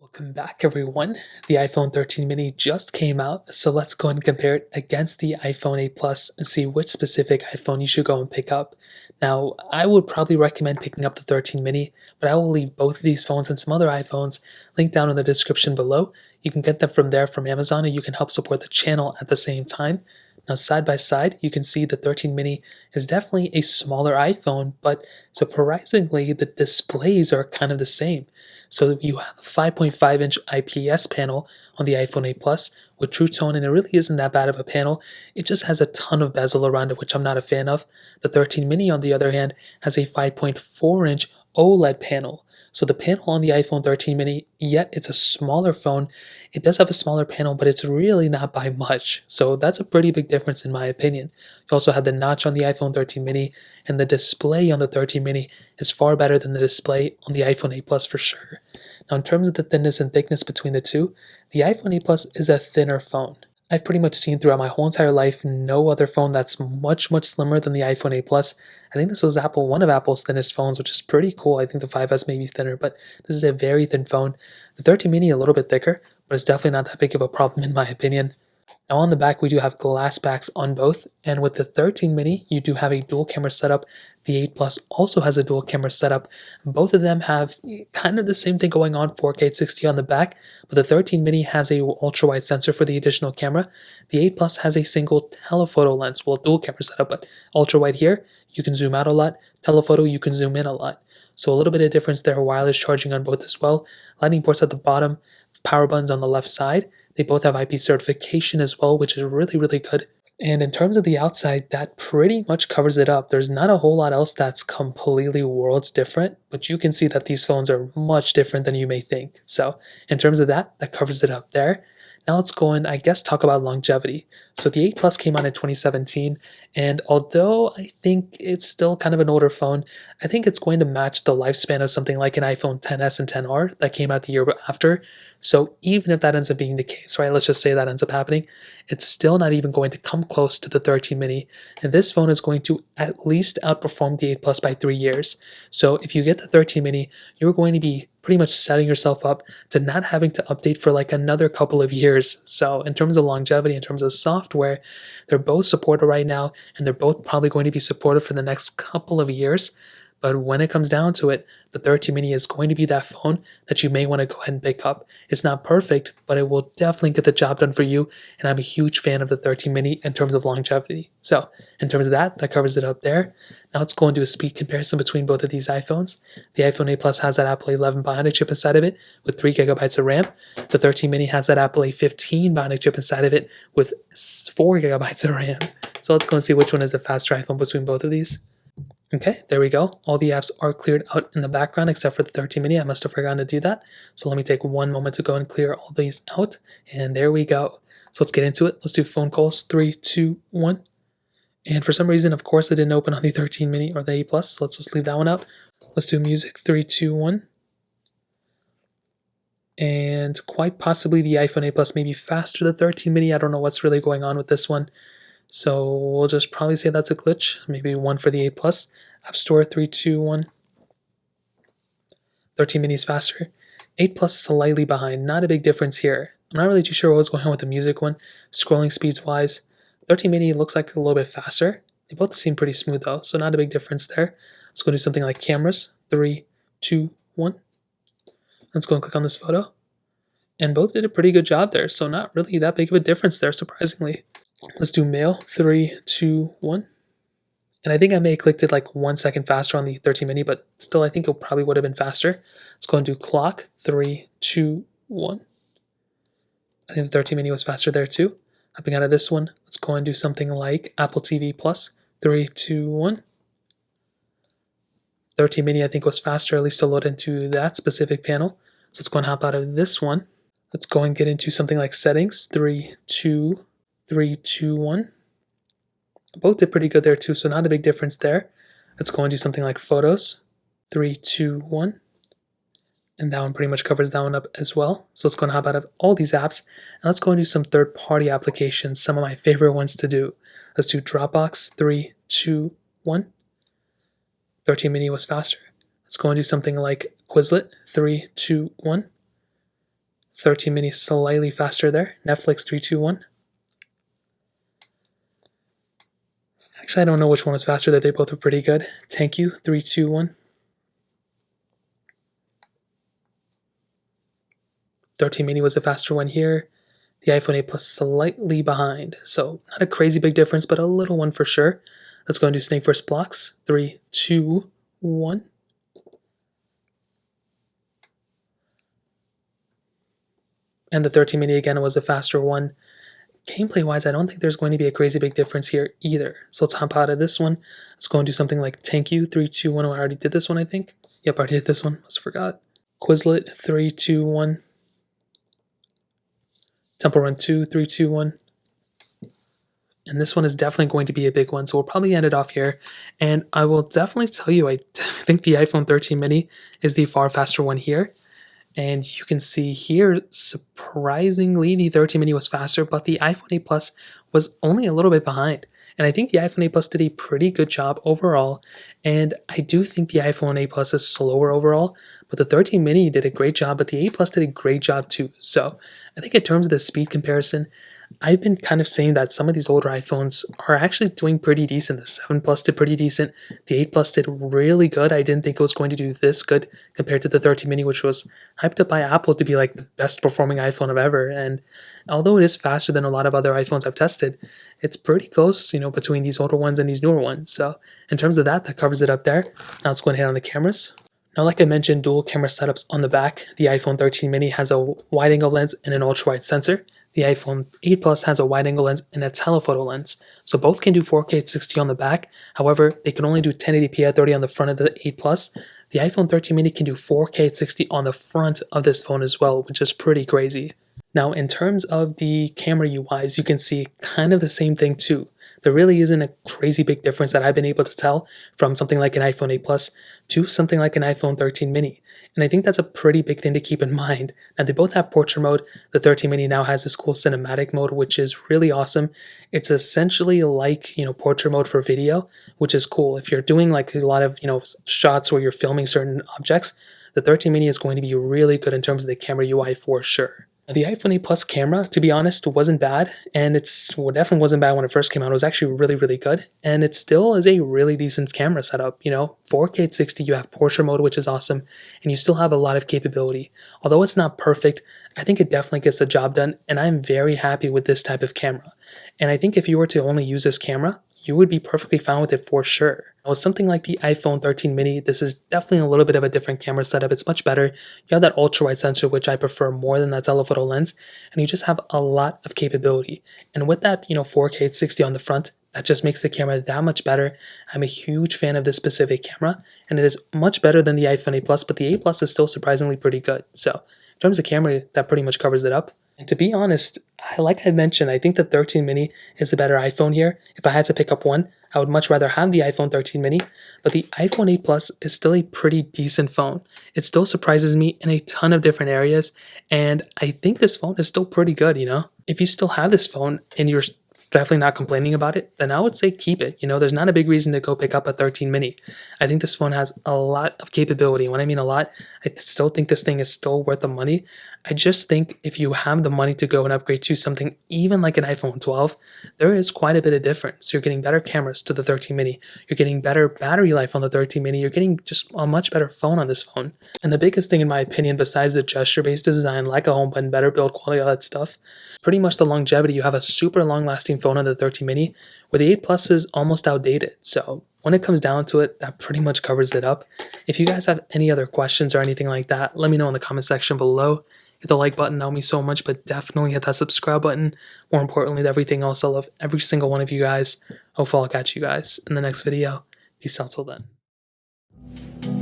Welcome back, everyone. The iPhone 13 mini just came out, so let's go and compare it against the iPhone 8 Plus and see which specific iPhone you should go and pick up. Now, I would probably recommend picking up the 13 mini, but I will leave both of these phones and some other iPhones linked down in the description below. You can get them from there from Amazon, and you can help support the channel at the same time. Now, side by side, you can see the 13 mini is definitely a smaller iPhone, but surprisingly, the displays are kind of the same. So you have a 5.5-inch IPS panel on the iPhone 8 Plus with True Tone, and it really isn't that bad of a panel. It just has a ton of bezel around it, which I'm not a fan of. The 13 mini, on the other hand, has a 5.4-inch OLED panel. So the panel on the iPhone 13 mini, yet it's a smaller phone. It does have a smaller panel, but it's really not by much. So that's a pretty big difference in my opinion. You also have the notch on the iPhone 13 mini, and the display on the 13 mini is far better than the display on the iPhone 8 Plus for sure. Now, in terms of the thinness and thickness between the two, the iPhone 8 Plus is a thinner phone. I've pretty much seen throughout my whole entire life no other phone that's much slimmer than the iPhone 8 Plus. I think this was one of Apple's thinnest phones, which is pretty cool. I think the 5S may be thinner, but this is a very thin phone. The 13 mini a little bit thicker, but it's definitely not that big of a problem in my opinion. Now on the back, we do have glass backs on both, and with the 13 mini, you do have a dual camera setup. The 8 Plus also has a dual camera setup. Both of them have kind of the same thing going on, 4K 60 on the back, but the 13 mini has a ultra wide sensor for the additional camera. The 8 Plus has a single telephoto lens, well, dual camera setup, but ultra wide here, you can zoom out a lot. Telephoto, you can zoom in a lot. So a little bit of difference there. Wireless charging on both as well. Lightning ports at the bottom, power buttons on the left side. They both have IP certification as well, which is really good. And in terms of the outside, that pretty much covers it up. There's not a whole lot else that's completely worlds different, but you can see that these phones are much different than you may think. So in terms of that, that covers it up there. Now let's go and I guess talk about longevity. So the 8 Plus came out in 2017, and although I think it's still kind of an older phone, I think it's going to match the lifespan of something like an iPhone XS and 10R that came out the year after. So even if that ends up being the case, right, let's just say that ends up happening, it's still not even going to come close to the 13 mini, and this phone is going to at least outperform the 8 Plus by 3 years. So if you get the 13 mini, you're going to be pretty much setting yourself up to not having to update for like another couple of years. So in terms of longevity, in terms of software, they're both supported right now, and they're both probably going to be supported for the next couple of years. But when it comes down to it, the 13 mini is going to be that phone that you may want to go ahead and pick up. It's not perfect, but it will definitely get the job done for you, and I'm a huge fan of the 13 mini in terms of longevity. So in terms of that, that covers it up there. Now let's go and do a speed comparison between both of these iPhones. The iPhone 8 Plus has that Apple 11 Bionic chip inside of it with 3 gigabytes of RAM. The 13 mini has that Apple A15 Bionic chip inside of it with 4 gigabytes of RAM. So let's go and see which one is the faster iPhone between both of these. Okay, there we go. All the apps are cleared out in the background except for the 13 mini. I must have forgotten to do that. So let me take one moment to go and clear all these out. And there we go. So let's get into it. Let's do phone calls. 3, 2, 1. And for some reason, of course, it didn't open on the 13 mini or the 8 Plus. So let's just leave that one out. Let's do music. 3, 2, 1. And quite possibly the iPhone 8 Plus may be faster than the 13 mini. I don't know what's really going on with this one. So we'll just probably say that's a glitch. Maybe 1 for the 8 Plus. App Store, 3, 2, 1. 13 mini is faster. 8 Plus slightly behind. Not a big difference here. I'm not really too sure what's going on with the music one. Scrolling speeds wise, 13 mini looks like a little bit faster. They both seem pretty smooth though, so not a big difference there. Let's go do something like cameras. 3, 2, 1. Let's go and click on this photo. And both did a pretty good job there, so not really that big of a difference there, surprisingly. Let's do mail. 3, 2, 1. And I think I may have clicked it like 1 second faster on the 13 mini, but still I think it probably would have been faster. Let's go and do clock. 3, 2, 1. I think the 13 mini was faster there too. Hopping out of this one, let's go and do something like Apple TV Plus. 3, 2, 1. 13 mini I think was faster, at least to load into that specific panel. So let's go and hop out of this one. Let's go and get into something like settings. 3, 2, 1. Both did pretty good there too, so not a big difference there. Let's go and do something like photos. 3, 2, 1. And that one pretty much covers that one up as well. So let's go and hop out of all these apps. And let's go and do some third-party applications, some of my favorite ones to do. Let's do Dropbox. 3, 2, 1. 13 mini was faster. Let's go and do something like Quizlet. 3, 2, 1. 13 mini slightly faster there. Netflix 321. Actually, I don't know which one was faster. That they both were pretty good. Thank you 321. 13 mini was the faster one here. The iPhone 8 Plus slightly behind. So not a crazy big difference, but a little one for sure. Let's go and do snake first blocks. 3, 2, 1. And the 13 mini again was the faster one. Gameplay wise, I don't think there's going to be a crazy big difference here either. So let's hop out of this one. Let's go and do something like thank you 3, 2, 1. Oh, I already did this one, I think. Yep, I already did this one. Must have forgot. Quizlet 3, 2, 1. Temple Run 2, 3, 2, 1. And this one is definitely going to be a big one, so we'll probably end it off here. And I will definitely tell you, I think the iPhone 13 mini is the far faster one here. And you can see here, surprisingly, the 13 mini was faster, but the iPhone 8 Plus was only a little bit behind. And I think the iPhone 8 Plus did a pretty good job overall. And I do think the iPhone 8 Plus is slower overall, but the 13 mini did a great job, but the 8 Plus did a great job too. So I think in terms of the speed comparison, I've been kind of saying that some of these older iPhones are actually doing pretty decent. The 7 Plus did pretty decent. The 8 Plus did really good. I didn't think it was going to do this good compared to the 13 mini, which was hyped up by Apple to be like the best performing iPhone of ever. And although it is faster than a lot of other iPhones I've tested, it's pretty close, between these older ones and these newer ones. So in terms of that, that covers it up there. Now let's go ahead on the cameras. Now, like I mentioned, dual camera setups on the back. The iPhone 13 mini has a wide-angle lens and an ultra-wide sensor. The iPhone 8 Plus has a wide-angle lens and a telephoto lens. So both can do 4K at 60 on the back. However, they can only do 1080p at 30 on the front of the 8 Plus. The iPhone 13 mini can do 4K at 60 on the front of this phone as well, which is pretty crazy. Now, in terms of the camera UIs, you can see kind of the same thing too. There really isn't a crazy big difference that I've been able to tell from something like an iPhone 8 Plus to something like an iPhone 13 mini. And I think that's a pretty big thing to keep in mind. Now, they both have portrait mode. The 13 mini now has this cool cinematic mode, which is really awesome. It's essentially like, portrait mode for video, which is cool. If you're doing like a lot of, shots where you're filming certain objects, the 13 mini is going to be really good in terms of the camera UI for sure. The iPhone 8 Plus camera, to be honest, wasn't bad, and definitely wasn't bad when it first came out. It was actually really, really good, and it still is a really decent camera setup. 4K at 60, you have portrait mode, which is awesome, and you still have a lot of capability. Although it's not perfect, I think it definitely gets the job done, and I'm very happy with this type of camera. And I think if you were to only use this camera, you would be perfectly fine with it for sure. Now, with something like the iPhone 13 mini, this is definitely a little bit of a different camera setup. It's much better. You have that ultra-wide sensor, which I prefer more than that telephoto lens, and you just have a lot of capability. And with that, 4K at 60 on the front, that just makes the camera that much better. I'm a huge fan of this specific camera, and it is much better than the iPhone 8 Plus, but the 8 Plus is still surprisingly pretty good. So in terms of camera, that pretty much covers it up. And to be honest, like I mentioned, I think the 13 mini is the better iPhone here. If I had to pick up one, I would much rather have the iPhone 13 mini, but the iPhone 8 Plus is still a pretty decent phone. It still surprises me in a ton of different areas, and I think this phone is still pretty good, If you still have this phone and you're definitely not complaining about it, then I would say keep it. There's not a big reason to go pick up a 13 mini. I think this phone has a lot of capability. When I mean a lot, I still think this thing is still worth the money. I just think if you have the money to go and upgrade to something even like an iPhone 12, there is quite a bit of difference. You're getting better cameras to the 13 mini. You're getting better battery life on the 13 mini. You're getting just a much better phone on this phone. And the biggest thing in my opinion, besides the gesture-based design, like a home button, better build quality, all that stuff, pretty much the longevity. You have a super long-lasting phone on the 13 mini, where the 8 Plus is almost outdated. So when it comes down to it, that pretty much covers it up. If you guys have any other questions or anything like that, let me know in the comment section below. Hit the like button, that would mean so much, but definitely hit that subscribe button. More importantly than everything else, I love every single one of you guys. Hopefully I'll catch you guys in the next video. Peace out till then.